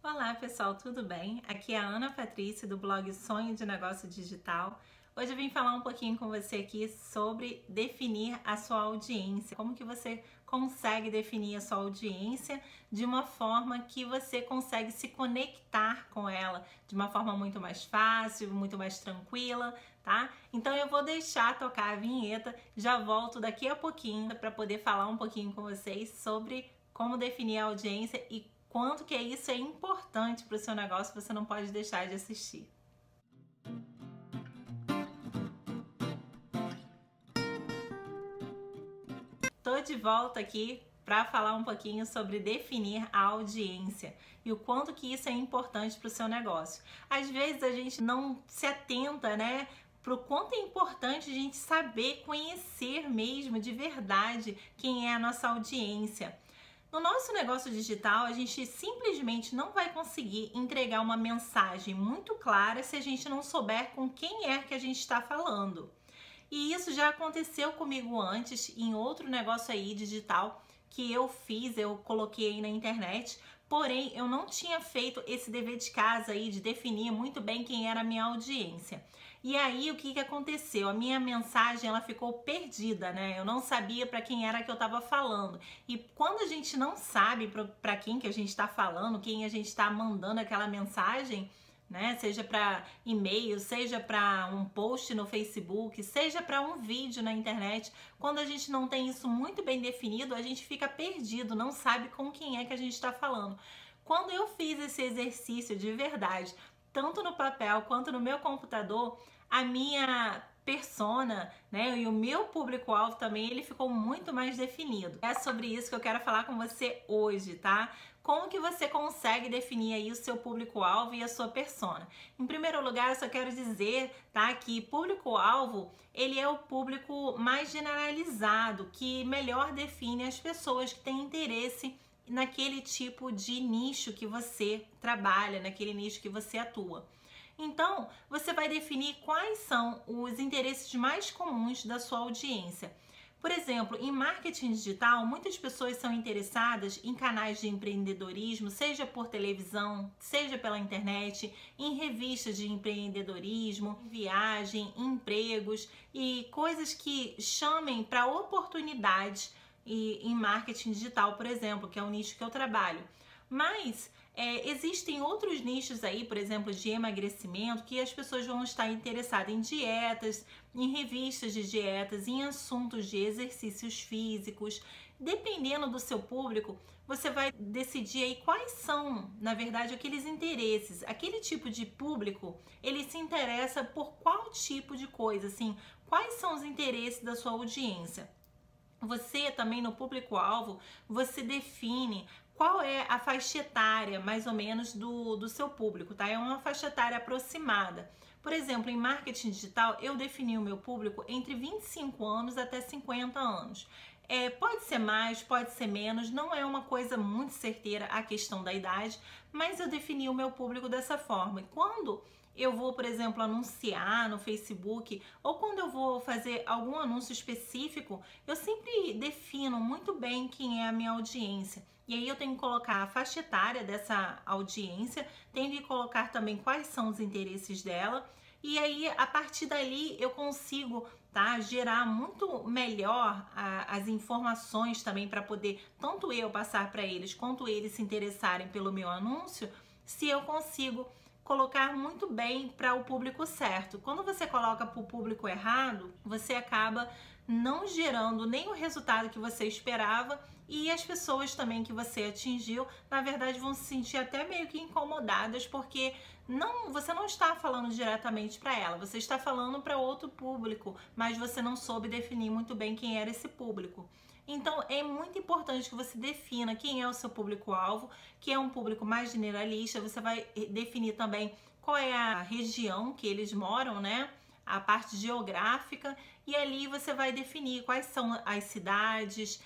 Olá pessoal, tudo bem? Aqui é a Ana Patrícia do blog Sonho de Negócio Digital. Hoje eu vim falar um pouquinho com você aqui sobre definir a sua audiência. Como que você consegue definir a sua audiência de uma forma que você consegue se conectar com ela de uma forma muito mais fácil, muito mais tranquila, tá? Então eu vou deixar tocar a vinheta, já volto daqui a pouquinho para poder falar um pouquinho com vocês sobre como definir a audiência e quanto que isso é importante para o seu negócio, você não pode deixar de assistir. Tô de volta aqui para falar um pouquinho sobre definir a audiência e o quanto que isso é importante para o seu negócio. Às vezes a gente não se atenta, né? Para o quanto é importante a gente saber conhecer mesmo de verdade quem é a nossa audiência. No nosso negócio digital, a gente simplesmente não vai conseguir entregar uma mensagem muito clara se a gente não souber com quem é que a gente está falando. E isso já aconteceu comigo antes em outro negócio aí digital que eu fiz, eu coloquei aí na internet, porém eu não tinha feito esse dever de casa aí de definir muito bem quem era a minha audiência. E aí o que aconteceu? A minha mensagem ela ficou perdida, né? Eu não sabia para quem era que eu estava falando. E quando a gente não sabe para quem que a gente está falando, quem a gente está mandando aquela mensagem, né? Seja para e-mail, seja para um post no Facebook, seja para um vídeo na internet. Quando a gente não tem isso muito bem definido, a gente fica perdido, não sabe com quem é que a gente está falando. Quando eu fiz esse exercício de verdade, tanto no papel quanto no meu computador, a minha persona, né, e o meu público-alvo também, ele ficou muito mais definido. É sobre isso que eu quero falar com você hoje, tá? Como que você consegue definir aí o seu público-alvo e a sua persona? Em primeiro lugar, eu só quero dizer, tá, que público-alvo, ele é o público mais generalizado, que melhor define as pessoas que têm interesse naquele tipo de nicho que você trabalha, naquele nicho que você atua. Então, você vai definir quais são os interesses mais comuns da sua audiência. Por exemplo, em marketing digital, muitas pessoas são interessadas em canais de empreendedorismo, seja por televisão, seja pela internet, em revistas de empreendedorismo, viagem, empregos e coisas que chamem para oportunidades em marketing digital, por exemplo, que é o nicho que eu trabalho. Mas existem outros nichos aí, por exemplo, de emagrecimento, que as pessoas vão estar interessadas em dietas, em revistas de dietas, em assuntos de exercícios físicos. Dependendo do seu público, você vai decidir aí quais são, na verdade, aqueles interesses. Aquele tipo de público, ele se interessa por qual tipo de coisa, assim, quais são os interesses da sua audiência. Você também no público-alvo, você define qual é a faixa etária mais ou menos do seu público, tá? É uma faixa etária aproximada. Por exemplo, em marketing digital, eu defini o meu público entre 25 anos até 50 anos. Pode ser mais, pode ser menos, não é uma coisa muito certeira a questão da idade, mas eu defini o meu público dessa forma. E quando eu vou, por exemplo, anunciar no Facebook ou quando eu vou fazer algum anúncio específico, eu sempre defino muito bem quem é a minha audiência. E aí eu tenho que colocar a faixa etária dessa audiência, tenho que colocar também quais são os interesses dela. E aí, a partir dali, eu consigo, tá, gerar muito melhor as informações também para poder tanto eu passar para eles quanto eles se interessarem pelo meu anúncio, se eu consigo colocar muito bem para o público certo. Quando você coloca para o público errado, você acaba não gerando nem o resultado que você esperava e as pessoas também que você atingiu, na verdade, vão se sentir até meio que incomodadas porque você não está falando diretamente para ela, você está falando para outro público, mas você não soube definir muito bem quem era esse público. Então é muito importante que você defina quem é o seu público-alvo, que é um público mais generalista. Você vai definir também qual é a região que eles moram, né? A parte geográfica, e ali você vai definir quais são as cidades,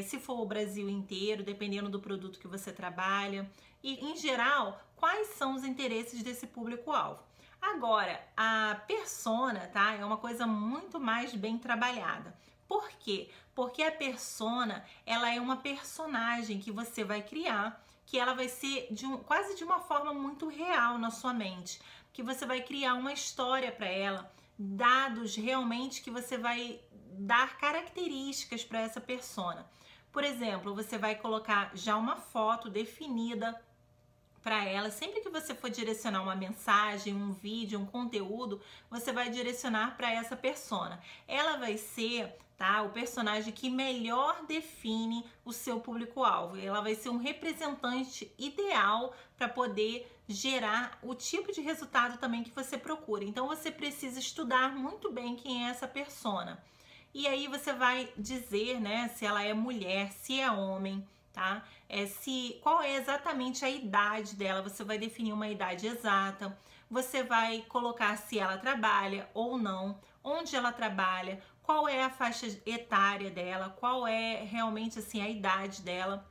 se for o Brasil inteiro, dependendo do produto que você trabalha, e em geral, quais são os interesses desse público-alvo. Agora, a persona, tá? É uma coisa muito mais bem trabalhada. Por quê? Porque a persona, ela é uma personagem que você vai criar, que ela vai ser quase de uma forma muito real na sua mente, que você vai criar uma história para ela, dados realmente que você vai dar características para essa persona. Por exemplo, você vai colocar já uma foto definida para ela. Sempre que você for direcionar uma mensagem, um vídeo, um conteúdo, você vai direcionar para essa persona. Ela vai ser, tá, o personagem que melhor define o seu público-alvo. Ela vai ser um representante ideal para poder gerar o tipo de resultado também que você procura. Então você precisa estudar muito bem quem é essa persona. E aí você vai dizer, né, se ela é mulher, se é homem, tá? Qual é exatamente a idade dela, você vai definir uma idade exata, você vai colocar se ela trabalha ou não, onde ela trabalha, qual é a faixa etária dela, qual é realmente assim a idade dela,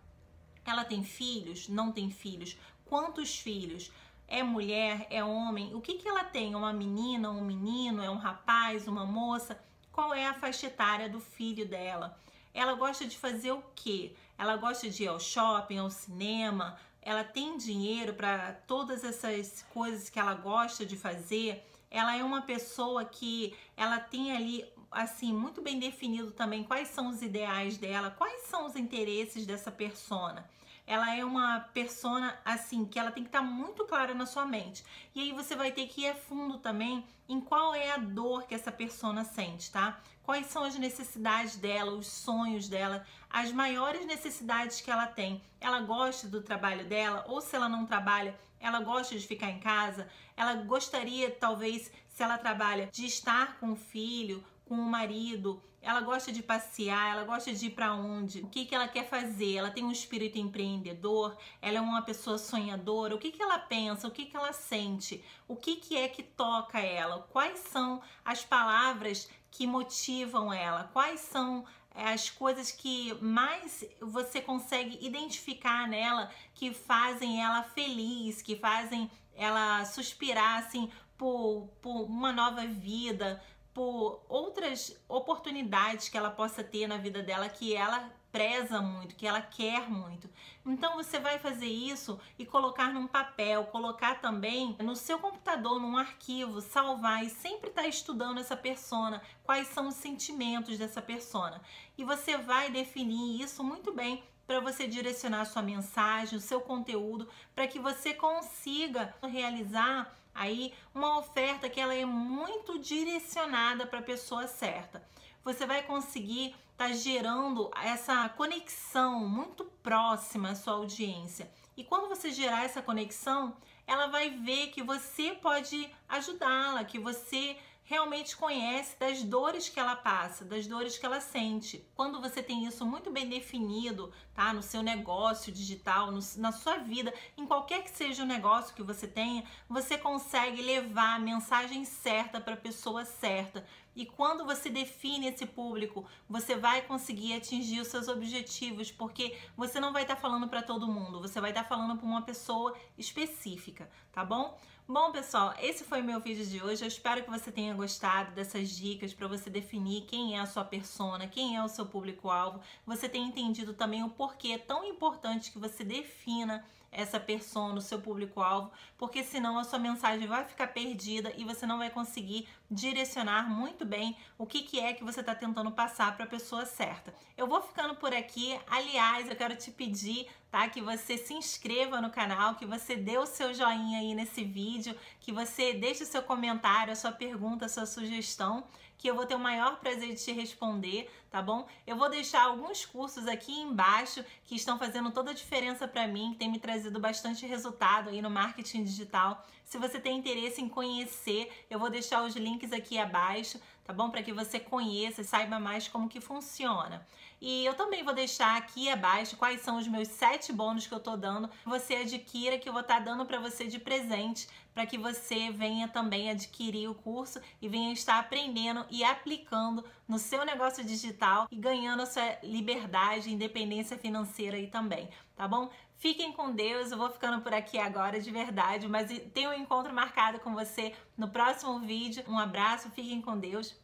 ela tem filhos, não tem filhos, quantos filhos, é mulher, é homem, o que que ela tem, uma menina, um menino, é um rapaz, uma moça, qual é a faixa etária do filho dela. Ela gosta de fazer o quê? Ela gosta de ir ao shopping, ao cinema? Ela tem dinheiro para todas essas coisas que ela gosta de fazer? Ela é uma pessoa que ela tem ali, assim, muito bem definido também quais são os ideais dela, quais são os interesses dessa persona. Ela é uma persona, assim, que ela tem que estar muito clara na sua mente. E aí você vai ter que ir a fundo também em qual é a dor que essa persona sente, tá? Quais são as necessidades dela, os sonhos dela, as maiores necessidades que ela tem. Ela gosta do trabalho dela, ou se ela não trabalha, ela gosta de ficar em casa, ela gostaria, talvez, se ela trabalha, de estar com o filho, com o marido, ela gosta de passear, ela gosta de ir para onde, o que que ela quer fazer, ela tem um espírito empreendedor, ela é uma pessoa sonhadora, o que que ela pensa, o que que ela sente, o que que é que toca ela, quais são as palavras que motivam ela, quais são as coisas que mais você consegue identificar nela, que fazem ela feliz, que fazem ela suspirar assim por uma nova vida, por outras oportunidades que ela possa ter na vida dela, que ela preza muito, que ela quer muito. Então você vai fazer isso e colocar num papel, colocar também no seu computador, num arquivo, salvar e sempre estar estudando essa persona, quais são os sentimentos dessa persona. E você vai definir isso muito bem para você direcionar a sua mensagem, o seu conteúdo, para que você consiga realizar aí uma oferta que ela é muito direcionada para a pessoa certa. Você vai conseguir estar gerando essa conexão muito próxima à sua audiência. E quando você gerar essa conexão, ela vai ver que você pode ajudá-la, que você realmente conhece das dores que ela passa, das dores que ela sente. Quando você tem isso muito bem definido, tá, no seu negócio digital, na sua vida, em qualquer que seja o negócio que você tenha, você consegue levar a mensagem certa para a pessoa certa. E quando você define esse público, você vai conseguir atingir os seus objetivos, porque você não vai estar falando para todo mundo, você vai estar falando para uma pessoa específica, tá bom? Bom, pessoal, esse foi o meu vídeo de hoje. Eu espero que você tenha gostado dessas dicas para você definir quem é a sua persona, quem é o seu público-alvo. Você tenha entendido também o porquê é tão importante que você defina essa persona, o seu público-alvo, porque senão a sua mensagem vai ficar perdida e você não vai conseguir direcionar muito bem o que é que você está tentando passar para a pessoa certa. Eu vou ficando por aqui. Aliás, eu quero te pedir, tá, que você se inscreva no canal, que você dê o seu joinha aí nesse vídeo, que você deixe o seu comentário, a sua pergunta, a sua sugestão, que eu vou ter o maior prazer de te responder, tá bom? Eu vou deixar alguns cursos aqui embaixo que estão fazendo toda a diferença para mim, que tem me trazido bastante resultado aí no marketing digital. Se você tem interesse em conhecer, eu vou deixar os links aqui abaixo, tá bom? Para que você conheça e saiba mais como que funciona. E eu também vou deixar aqui abaixo quais são os meus 7 bônus que eu tô dando. Você adquira, que eu vou estar dando para você de presente, para que você venha também adquirir o curso e venha estar aprendendo e aplicando no seu negócio digital e ganhando a sua liberdade e independência financeira aí também, tá bom? Fiquem com Deus, eu vou ficando por aqui agora de verdade, mas tenho um encontro marcado com você no próximo vídeo. Um abraço, fiquem com Deus,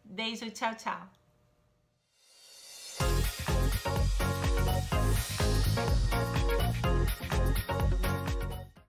beijo, tchau, tchau.